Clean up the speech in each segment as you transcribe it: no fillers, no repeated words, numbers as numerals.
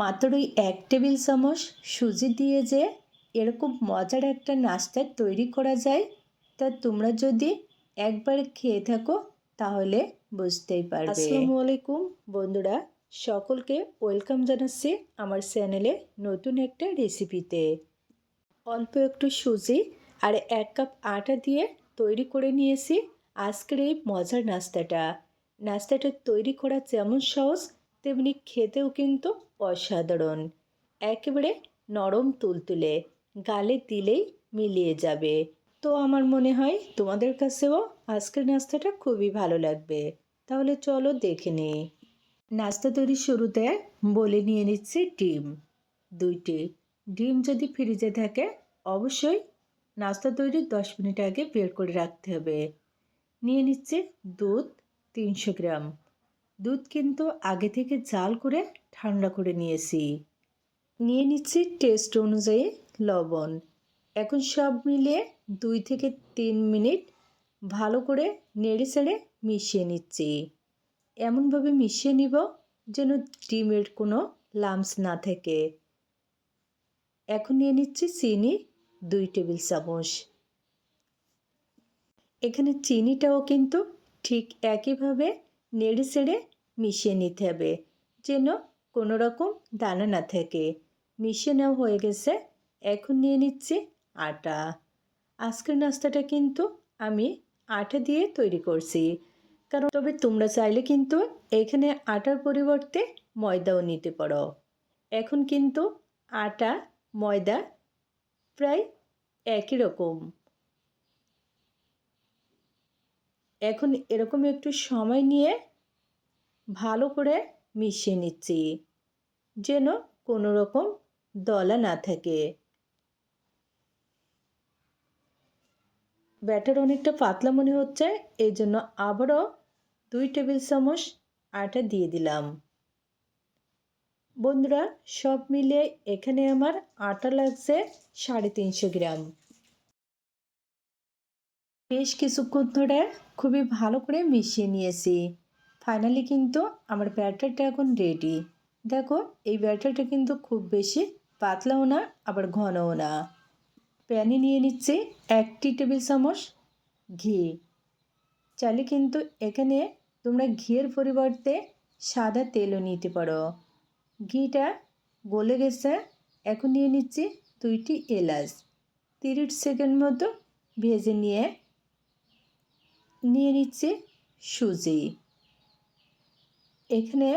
মাত্রই 1 টেবিল চামচ সুজি দিয়ে যে এরকম মজার একটা নাস্তা তৈরি করা যায়, তা তোমরা যদি একবার খেয়ে থাকো তাহলে বুঝতেই পারবে। আসসালামু আলাইকুম বন্ধুরা, সকলকে ওয়েলকাম জানাচ্ছি আমার চ্যানেলে নতুন একটা রেসিপিতে। অল্প একটু সুজি আর 1 কাপ আটা দিয়ে তৈরি করে নিয়েছি আজকের এই মজার নাস্তাটা তৈরি করা যেমন সহজ, তেমনি খেতেও কিন্তু অসাধারণ। একেবারে নরম তুলতুলে, গালে দিলেই মিলিয়ে যাবে। তো আমার মনে হয় তোমাদের কাছেও আজকের নাস্তাটা খুবই ভালো লাগবে। তাহলে চলো দেখে নিই। নাস্তা তৈরির শুরুতে বলে নিয়ে নিচ্ছি ডিম 2টি। ডিম যদি ফ্রিজে থাকে অবশ্যই নাস্তা তৈরির 10 মিনিট আগে বের করে রাখতে হবে। নিয়ে নিচ্ছি দুধ 300 গ্রাম। দুধ কিন্তু আগে থেকে জাল করে ঠান্ডা করে নিয়েছি। নিয়ে নিচ্ছি টেস্ট অনুযায়ী লবণ। এখন সব মিলিয়ে 2 থেকে 3 মিনিট ভালো করে নেড়ে চেড়ে মিশিয়ে নিচ্ছি। এমনভাবে মিশিয়ে নিব যেন ডিমের কোনো লাম্পস না থাকে। এখন নিয়ে নিচ্ছি চিনি 2 টেবিল চামচ। এখানে চিনিটাও কিন্তু ঠিক একইভাবে নেড়ে চেড়ে মিশিয়ে নিতে হবে যেন কোনো রকম দানা না থাকে। মিশিয়ে নেওয়া হয়ে গেছে। এখন নিয়ে নিচ্ছি আটা। আজকের নাস্তাটা কিন্তু আমি আটা দিয়ে তৈরি করছি, কারণ তবে তোমরা চাইলে কিন্তু এখানে আটার পরিবর্তে ময়দাও নিতে পারো। এখন কিন্তু আটা ময়দা প্রায় একই রকম। এখন এরকম একটু সময় নিয়ে ভালো করে মিশিয়ে নিচ্ছি যেন কোনো রকম দলা না থাকে। ব্যাটার অনেকটা পাতলা মনে হচ্ছে, এই জন্য আবারও 2 টেবিল চামচ আটা দিয়ে দিলাম। বন্ধুরা, সব মিলিয়ে এখানে আমার আটা লাগছে 350 গ্রাম। বেশ কিছুক্ষণ ধরে খুবই ভালো করে মিশিয়ে নিয়েছি। ফাইনালি কিন্তু আমার ব্যাটারটা এখন রেডি। দেখো, এই ব্যাটারটা কিন্তু খুব বেশি পাতলাও না আবার ঘনও না। প্যানে নিয়ে নিচ্ছি 1 টেবিল চামচ ঘি। চাইলে কিন্তু এখানে তোমরা ঘিয়ের পরিবর্তে সাদা তেলও নিতে পারো। ঘিটা গলে গেছে। এখন নিয়ে নিচ্ছি 2টি এলাচ। 30 সেকেন্ড মতো ভেজে নিয়ে নিচ্ছি সুজি। এখানে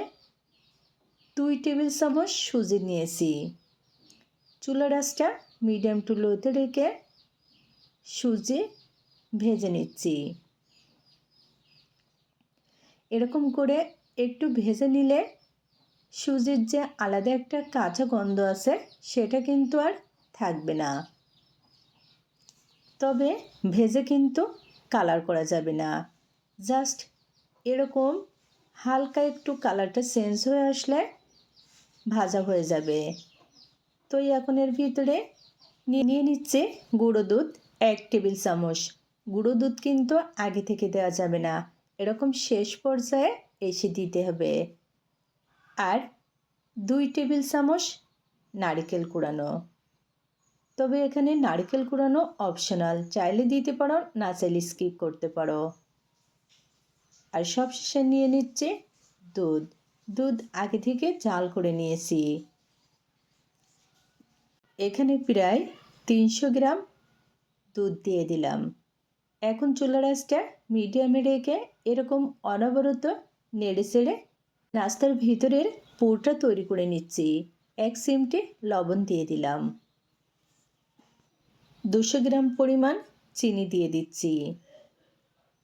2 টেবিল চামচ সুজি নিয়েছি। চুলার আঁচটা মিডিয়াম টু লোতে রেখে সুজি ভেজে নিচ্ছি। এরকম করে একটু ভেজে নিলে সুজির যে আলাদা একটা কাঁচা গন্ধ আছে সেটা কিন্তু আর থাকবে না। তবে ভেজে কিন্তু কালার করা যাবে না। জাস্ট এরকম হালকা একটু কালারটা চেঞ্জ হয়ে আসলে ভাজা হয়ে যাবে। তো এখন এর ভিতরে নিয়ে নিচ্ছে গুঁড়ো দুধ 1 টেবিল চামচ। গুঁড়ো দুধ কিন্তু আগে থেকে দেওয়া যাবে না, এরকম শেষ পর্যায়ে এসে দিতে হবে। আর 2 টেবিল চামচ নারকেল কুড়ানো। তবে এখানে নারকেল কুড়ানো অপশনাল, চাইলে দিতে পারো, না চাইলে স্কিপ করতে পারো। আর সবশেষে নিয়ে নিচ্ছে দুধ। দুধ আগে থেকে জাল করে নিয়েছি। এখানে প্রায় 300 গ্রাম দুধ দিয়ে দিলাম। এখন চুলার আঁচটা মিডিয়ামে রেখে এরকম অনবরত নেড়ে চেড়ে নাস্তার ভিতরের পুরটা তৈরি করে নিচ্ছি। 1 চিমটি লবণ দিয়ে দিলাম। 200 গ্রাম পরিমাণ চিনি দিয়ে দিচ্ছি।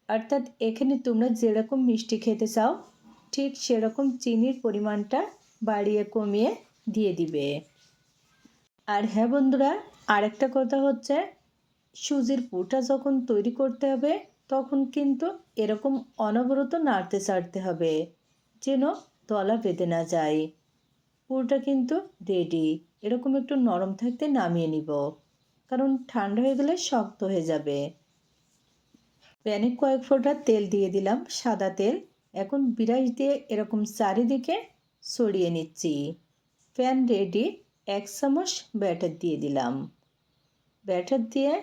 অর্থাৎ এখানে তোমরা যেরকম মিষ্টি খেতে চাও ঠিক সেরকম চিনির পরিমাণটা বাড়িয়ে কমিয়ে দিয়ে দিবে। আর হ্যাঁ বন্ধুরা, আরেকটা কথা হচ্ছে, সুজির পুরটা যখন তৈরি করতে হবে তখন কিন্তু এরকম অনবরত নাড়তে চাড়তে হবে যেন দলা বেঁধে না যায়। পুরটা কিন্তু রেডি। এরকম একটু নরম থাকতে নামিয়ে নিব, কারণ ঠান্ডা হয়ে গেলে শক্ত হয়ে যাবে। প্যানে কয়েক ফোঁটা তেল দিয়ে দিলাম, সাদা তেল। এখন বিরাশ দিয়ে এরকম চারিদিকে ছড়িয়ে নিচ্ছি। প্যান রেডি, 1 চামচ ব্যাটার দিয়ে দিলাম। ব্যাটার দিয়ে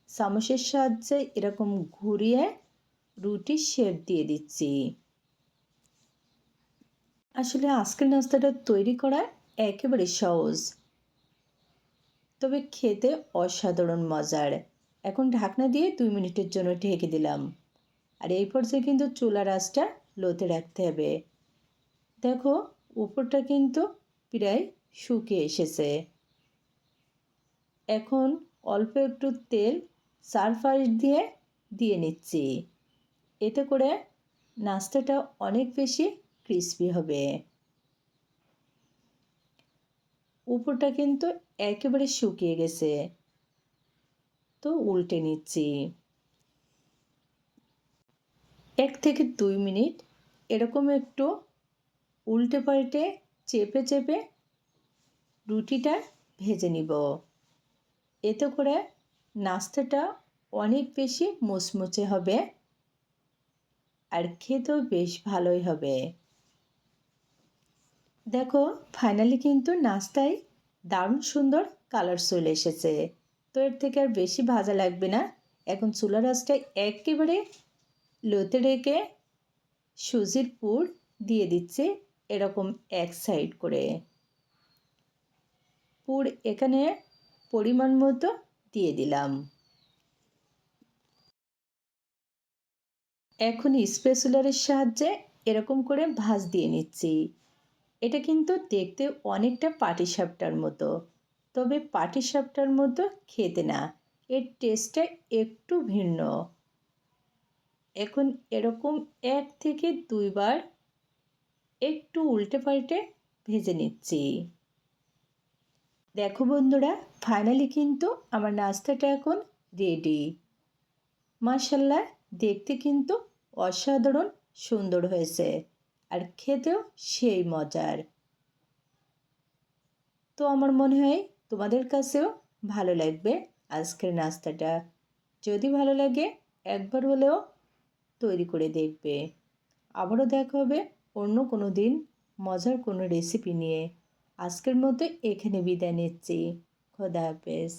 চামচের সাহায্যে এরকম ঘুরিয়ে রুটির শেপ দিয়ে দিচ্ছি। আসলে আজকের নাস্তাটা তৈরি করা একেবারে সহজ, তবে খেতে অসাধারণ মজার। এখন ঢাকনা দিয়ে 2 মিনিটের জন্য ঢেকে দিলাম। আর এই পর্যায়ে কিন্তু চুলার আঁচটা লোতে রাখতে হবে। দেখো উপরটা কিন্তু প্রায় শুকিয়ে এসেছে। এখন অল্প একটু তেল চারপাশ দিয়ে দিয়ে নিচ্ছি। এতে করে নাস্তাটা অনেক বেশি ক্রিস্পি হবে। উপরটা কিন্তু একেবারে শুকিয়ে গেছে, তো উল্টে নিচ্ছি। 1 থেকে 2 মিনিট এরকম একটু উল্টে পাল্টে চেপে চেপে রুটিটা ভেজে নিব। এতে করে নাস্তাটা অনেক বেশি মুচমুচে হবে আর খেতেও বেশ ভালোই হবে। দেখো ফাইনালি কিন্তু নাস্তায় দারুণ সুন্দর কালার চলে এসেছে। তো এর থেকে আর বেশি ভাজা লাগবে না। এখন চুলার আঁচটা একেবারে লোতে রেখে সুজির পুর দিয়ে দিচ্ছি এরকম এক সাইড করে। পুর এখানে পরিমাণ মতো দিয়ে দিলাম। এখন স্প্যাচুলারের সাহায্যে এরকম করে ভাঁজ দিয়ে নিচ্ছি। এটা কিন্তু দেখতে অনেকটা পাটিসাপটার মতো, তবে পাটিসাপটার মতো খেতে না, এর টেস্টটা একটু ভিন্ন। এখন এরকম 1 থেকে 2 বার একটু উল্টে পাল্টে ভেজে নিচ্ছি। দেখো বন্ধুরা, ফাইনালি কিন্তু আমার নাস্তাটা এখন রেডি। মাশাআল্লাহ, দেখতে কিন্তু অসাধারণ সুন্দর হয়েছে আর খেতেও সেই মজার। তো আমার মনে হয় তোমাদের কাছেও ভালো লাগবে আজকের নাস্তাটা। যদি ভালো লাগে একবার হলেও তৈরি করে দেখবে। আবারও দেখা হবে অন্য কোনো দিন মজার কোনো রেসিপি নিয়ে। আজকের মতো এখানে বিদায় নিচ্ছি। খোদা হাফেজ।